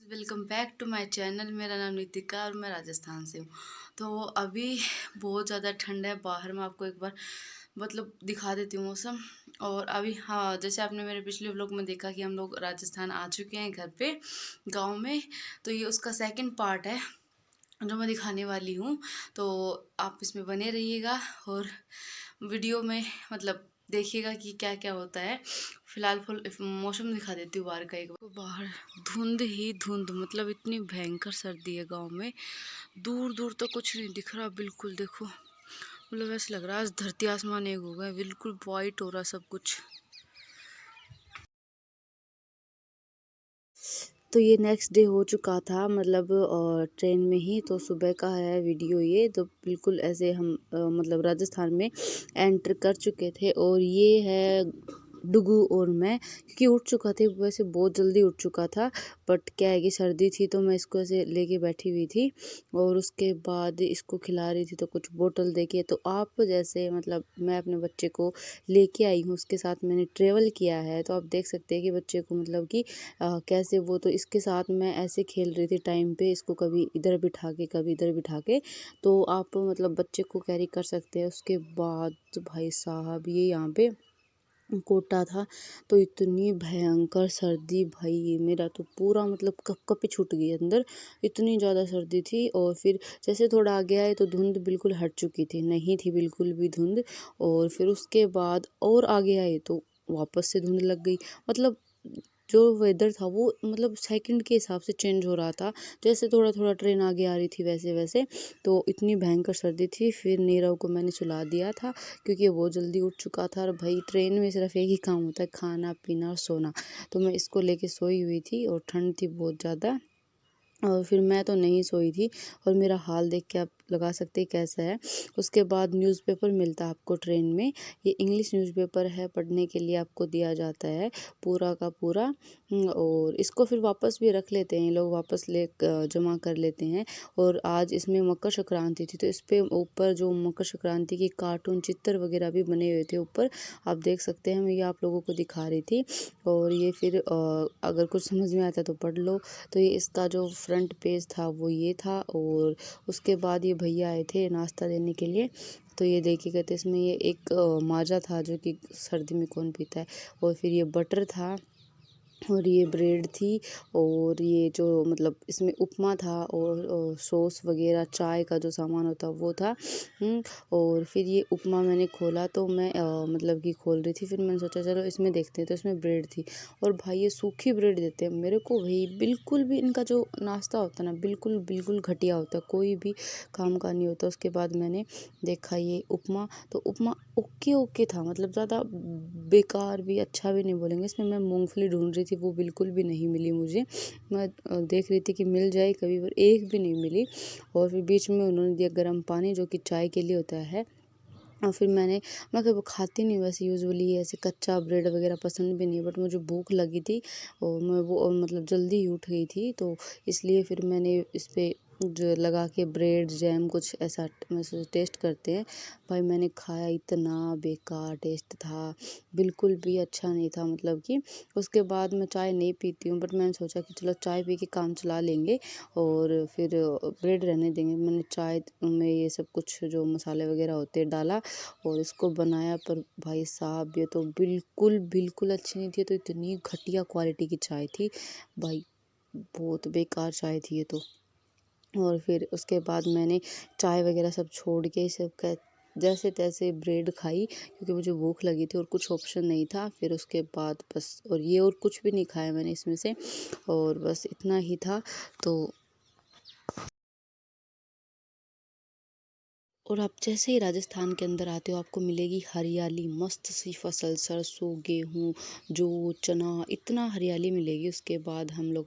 Welcome back to my channel. मेरा नाम नितिका और मैं राजस्थान से हूँ। तो अभी बहुत ज़्यादा ठंड है बाहर। मैं आपको एक बार दिखा देती हूँ मौसम। और अभी हाँ, जैसे आपने मेरे पिछले व्लॉग में देखा कि हम लोग राजस्थान आ चुके हैं घर पे गांव में। तो ये उसका सेकंड पार्ट है जो मैं दिखाने वाली हूँ। तो आप इसमें बने रहिएगा और वीडियो में देखिएगा कि क्या क्या होता है। फिलहाल फुल मौसम दिखा देती हूँ बाहर का। एक बार बाहर धुंध ही धुंध, इतनी भयंकर सर्दी है गांव में। दूर दूर तक कुछ नहीं दिख रहा बिल्कुल। देखो ऐसा लग रहा है आज धरती आसमान एक हो गए, बिल्कुल वाइट हो रहा सब कुछ। तो ये नेक्स्ट डे हो चुका था, ट्रेन में ही। तो सुबह का है वीडियो ये। तो बिल्कुल ऐसे हम राजस्थान में एंटर कर चुके थे। और ये है डुगू और मैं, क्योंकि उठ चुका थे, वैसे बहुत जल्दी उठ चुका था। बट क्या है कि सर्दी थी तो मैं इसको ऐसे लेके बैठी हुई थी और उसके बाद इसको खिला रही थी। तो कुछ बोतल देके, तो आप जैसे मैं अपने बच्चे को लेके आई हूँ, उसके साथ मैंने ट्रेवल किया है। तो आप देख सकते हैं कि बच्चे को कैसे वो, तो इसके साथ मैं ऐसे खेल रही थी टाइम पे, इसको कभी इधर बिठा के कभी इधर बिठा के। तो आप बच्चे को कैरी कर सकते हैं। उसके बाद भाई साहब ये यहाँ पे कोटा था। तो इतनी भयंकर सर्दी भाई, मेरा तो पूरा कप कप ही छूट गई अंदर, इतनी ज़्यादा सर्दी थी। और फिर जैसे थोड़ा आगे आए तो धुंध बिल्कुल हट चुकी थी, नहीं थी बिल्कुल भी धुंध। और फिर उसके बाद और आगे आए तो वापस से धुंध लग गई। मतलब जो वेदर था वो सेकंड के हिसाब से चेंज हो रहा था। जैसे थोड़ा थोड़ा ट्रेन आगे आ रही थी वैसे वैसे। तो इतनी भयंकर सर्दी थी। फिर नीरव को मैंने सुला दिया था क्योंकि वो जल्दी उठ चुका था। और भाई ट्रेन में सिर्फ एक ही काम होता है, खाना पीना और सोना। तो मैं इसको लेके सोई हुई थी और ठंड थी बहुत ज़्यादा। और फिर मैं तो नहीं सोई थी। और मेरा हाल देख के आप लगा सकते हैं कैसा है। उसके बाद न्यूज़पेपर मिलता है आपको ट्रेन में। ये इंग्लिश न्यूज़पेपर है, पढ़ने के लिए आपको दिया जाता है पूरा का पूरा। और इसको फिर वापस भी रख लेते हैं लोग, वापस ले जमा कर लेते हैं। और आज इसमें मकर संक्रांति थी तो इस पे ऊपर जो मकर संक्रांति की कार्टून चित्र वगैरह भी बने हुए थे ऊपर, आप देख सकते हैं। मैं ये आप लोगों को दिखा रही थी। और ये फिर अगर कुछ समझ में आता तो पढ़ लो। तो ये इसका जो फ्रंट पेज था वो ये था। और उसके बाद ये भैया आए थे नाश्ता देने के लिए। तो ये देखिए कहते इसमें ये एक माजा था जो कि सर्दी में कौन पीता है। और फिर ये बटर था और ये ब्रेड थी। और ये जो इसमें उपमा था और सॉस वगैरह चाय का जो सामान होता वो था। और फिर ये उपमा मैंने खोला तो मैं कि खोल रही थी, फिर मैंने सोचा चलो इसमें देखते हैं। तो इसमें ब्रेड थी। और भाई ये सूखी ब्रेड देते हैं मेरे को भाई। बिल्कुल भी इनका जो नाश्ता होता है ना, बिल्कुल बिल्कुल घटिया होता है, कोई भी काम का नहीं होता। उसके बाद मैंने देखा ये उपमा, तो उपमा ओके ओके था, ज़्यादा बेकार भी अच्छा भी नहीं बोलेंगे। इसमें मैं मूंगफली ढूंढ रही थी, वो बिल्कुल भी नहीं मिली मुझे। मैं देख रही थी कि मिल जाए कभी, पर एक भी नहीं मिली। और फिर बीच में उन्होंने दिया गर्म पानी जो कि चाय के लिए होता है। और फिर मैं कभी खाती नहीं वैसे यूजुअली ऐसे कच्चा ब्रेड वगैरह पसंद भी नहीं है। बट मुझे भूख लगी थी और मैं वो और जल्दी ही उठ गई थी। तो इसलिए फिर मैंने इस पे जो लगा के ब्रेड जैम कुछ ऐसा मैं सोचा टेस्ट करते हैं। भाई मैंने खाया, इतना बेकार टेस्ट था, बिल्कुल भी अच्छा नहीं था। कि उसके बाद मैं चाय नहीं पीती हूँ, बट मैंने सोचा कि चलो चाय पी के काम चला लेंगे और फिर ब्रेड रहने देंगे। मैंने चाय में ये सब कुछ जो मसाले वगैरह होते हैं डाला और इसको बनाया। पर भाई साहब ये तो बिल्कुल बिल्कुल अच्छी नहीं थी। ये तो इतनी घटिया क्वालिटी की चाय थी भाई, बहुत बेकार चाय थी ये तो। और फिर उसके बाद मैंने चाय वगैरह सब छोड़ के सब का जैसे तैसे ब्रेड खाई क्योंकि मुझे भूख लगी थी और कुछ ऑप्शन नहीं था। फिर उसके बाद बस, और ये और कुछ भी नहीं खाया मैंने इसमें से, और बस इतना ही था। तो और आप जैसे ही राजस्थान के अंदर आते हो आपको मिलेगी हरियाली, मस्त सी फसल, सरसों गेहूँ जो चना, इतना हरियाली मिलेगी। उसके बाद हम लोग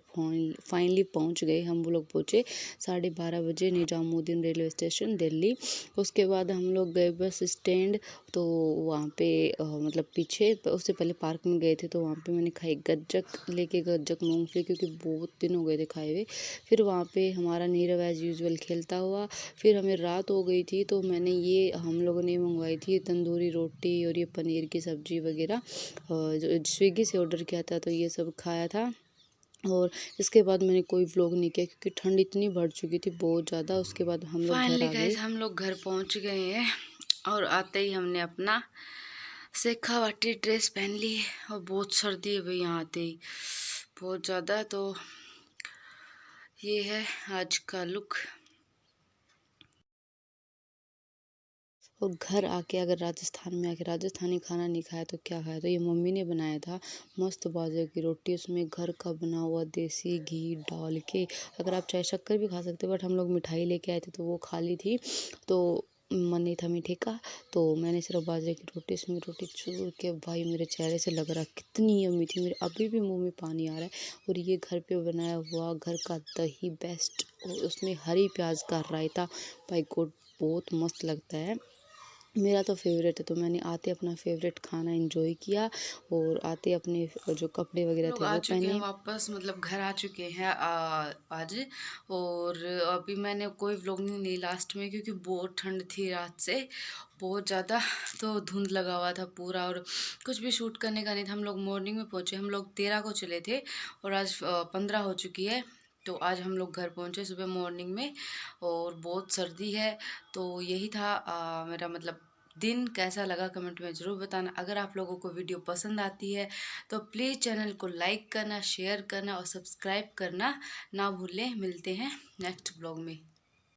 फाइनली पहुंच गए। हम वो लोग पहुँचे 12:30 बजे निजामुद्दीन रेलवे स्टेशन दिल्ली। उसके बाद हम लोग गए बस स्टैंड। तो वहाँ पे पीछे उससे पहले पार्क में गए थे। तो वहाँ पे मैंने खाई गज्जक, लेके गज्जक मूँगफली, क्योंकि बहुत दिन हो गए थे खाए हुए। फिर वहाँ पे हमारा नीरव एज़ यूजुअल खेलता हुआ। फिर हमें रात हो गई थी तो मैंने ये हम लोगों ने मंगवाई थी तंदूरी रोटी और ये पनीर की सब्ज़ी वगैरह, जो स्विगी से ऑर्डर किया था। तो ये सब खाया था। और इसके बाद मैंने कोई व्लॉग नहीं किया क्योंकि ठंड इतनी बढ़ चुकी थी बहुत ज़्यादा। उसके बाद हम लोग घर फाइनली आ गए। गाइस हम लोग घर पहुंच गए हैं और आते ही हमने अपना शेखावाटी ड्रेस पहन ली है और बहुत सर्दी है भाई यहाँ आते ही बहुत ज़्यादा। तो ये है आज का लुक। और घर आके अगर राजस्थान में आके राजस्थानी खाना नहीं खाया तो क्या खाया, तो ये मम्मी ने बनाया था मस्त बाजरे की रोटी, उसमें घर का बना हुआ देसी घी डाल के। अगर आप चाहे शक्कर भी खा सकते, बट हम लोग मिठाई लेके आए थे तो वो खा ली थी, तो मन नहीं था मीठे का, तो मैंने सिर्फ बाजरे की रोटी, इसमें रोटी चूर के भाई मेरे चेहरे से लग रहा कितनी यम्मी थी, मेरे अभी भी मुंह में पानी आ रहा है। और ये घर पे बनाया हुआ घर का दही बेस्ट, और उसमें हरी प्याज का रायता, भाई गॉड बहुत मस्त लगता है, मेरा तो फेवरेट है। तो मैंने आते अपना फेवरेट खाना एंजॉय किया और आते अपने जो कपड़े वगैरह लोग थे आ वो चुके हैं पहने। वापस, मतलब घर आ चुके हैं आज। और अभी मैंने कोई व्लॉग नहीं ली लास्ट में क्योंकि बहुत ठंड थी रात से बहुत ज़्यादा, तो धुंध लगा हुआ था पूरा और कुछ भी शूट करने का नहीं था। हम लोग मॉर्निंग में पहुँचे, हम लोग 13 को चले थे और आज 15 हो चुकी है। तो आज हम लोग घर पहुँचे सुबह मॉर्निंग में और बहुत सर्दी है। तो यही था मेरा मतलब दिन कैसा लगा कमेंट में ज़रूर बताना। अगर आप लोगों को वीडियो पसंद आती है तो प्लीज़ चैनल को लाइक करना, शेयर करना और सब्सक्राइब करना ना भूलें। मिलते हैं नेक्स्ट ब्लॉग में।